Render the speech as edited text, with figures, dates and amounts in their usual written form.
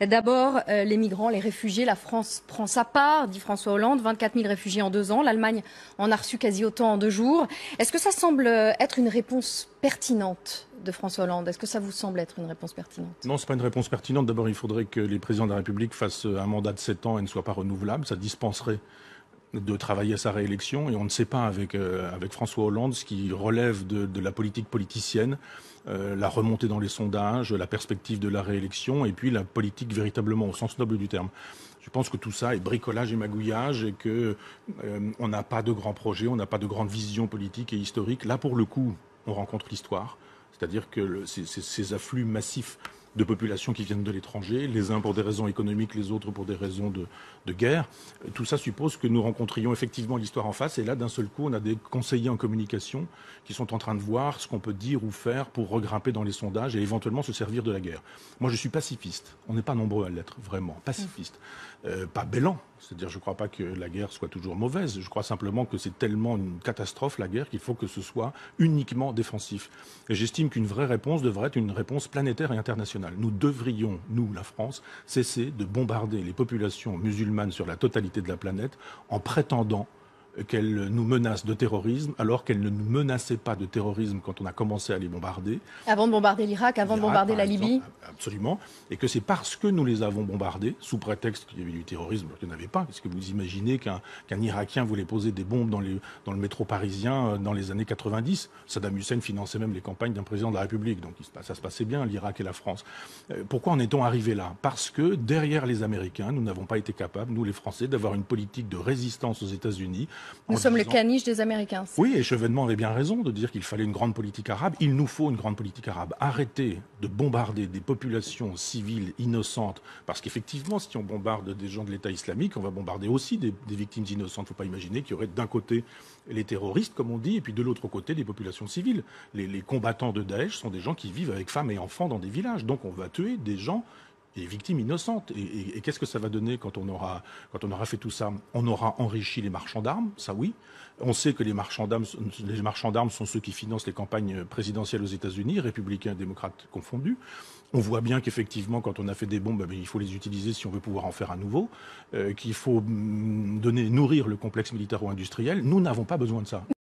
D'abord, les migrants, les réfugiés, la France prend sa part, dit François Hollande, 24 000 réfugiés en 2 ans. L'Allemagne en a reçu quasi autant en 2 jours. Est-ce que ça semble être une réponse pertinente de François Hollande? Est-ce que ça vous semble être une réponse pertinente? Non, ce n'est pas une réponse pertinente. D'abord, il faudrait que les présidents de la République fassent un mandat de 7 ans et ne soit pas renouvelable. Ça dispenserait de travailler à sa réélection. Et on ne sait pas avec François Hollande ce qui relève de la politique politicienne, la remontée dans les sondages, la perspective de la réélection et puis la politique véritablement au sens noble du terme. Je pense que tout ça est bricolage et magouillage et que on n'a pas de grands projets, on n'a pas de grande vision politique et historique. Là, pour le coup, on rencontre l'histoire. C'est-à-dire que ces afflux massifs de populations qui viennent de l'étranger, les uns pour des raisons économiques, les autres pour des raisons de guerre. Tout ça suppose que nous rencontrions effectivement l'histoire en face. Et là, d'un seul coup, on a des conseillers en communication qui sont en train de voir ce qu'on peut dire ou faire pour regrimper dans les sondages et éventuellement se servir de la guerre. Moi, je suis pacifiste. On n'est pas nombreux à l'être, vraiment. Pacifiste. Pas bêlant. C'est-à-dire, je ne crois pas que la guerre soit toujours mauvaise. Je crois simplement que c'est tellement une catastrophe, la guerre, qu'il faut que ce soit uniquement défensif. Et j'estime qu'une vraie réponse devrait être une réponse planétaire et internationale. Nous devrions, nous, la France, cesser de bombarder les populations musulmanes sur la totalité de la planète en prétendant qu'elle nous menace de terrorisme alors qu'elle ne nous menaçait pas de terrorisme quand on a commencé à les bombarder. Avant de bombarder l'Irak, avant de bombarder la Libye. Absolument. Et que c'est parce que nous les avons bombardés, sous prétexte qu'il y avait du terrorisme, alors qu'il n'y en avait pas. Est-ce que vous imaginez qu'un Irakien voulait poser des bombes dans le métro parisien dans les années 90 ? Saddam Hussein finançait même les campagnes d'un président de la République. Donc ça se passait bien, l'Irak et la France. Pourquoi en est-on arrivé là ? Parce que derrière les Américains, nous n'avons pas été capables, nous les Français, d'avoir une politique de résistance aux États-Unis. Nous sommes le caniche des Américains. Oui, et Chevènement avait bien raison de dire qu'il fallait une grande politique arabe. Il nous faut une grande politique arabe. Arrêtez de bombarder des populations civiles innocentes. Parce qu'effectivement, si on bombarde des gens de l'État islamique, on va bombarder aussi des victimes innocentes. Il ne faut pas imaginer qu'il y aurait d'un côté les terroristes, comme on dit, et puis de l'autre côté des populations civiles. Les combattants de Daesh sont des gens qui vivent avec femmes et enfants dans des villages. Donc on va tuer des gens et victimes innocentes. Et qu'est-ce que ça va donner quand on aura fait tout ça ? On aura enrichi les marchands d'armes, ça oui. On sait que les marchands d'armes sont ceux qui financent les campagnes présidentielles aux États-Unis, républicains et démocrates confondus. On voit bien qu'effectivement, quand on a fait des bombes, il faut les utiliser si on veut pouvoir en faire à nouveau, qu'il faut nourrir le complexe militaro-industriel. Nous n'avons pas besoin de ça.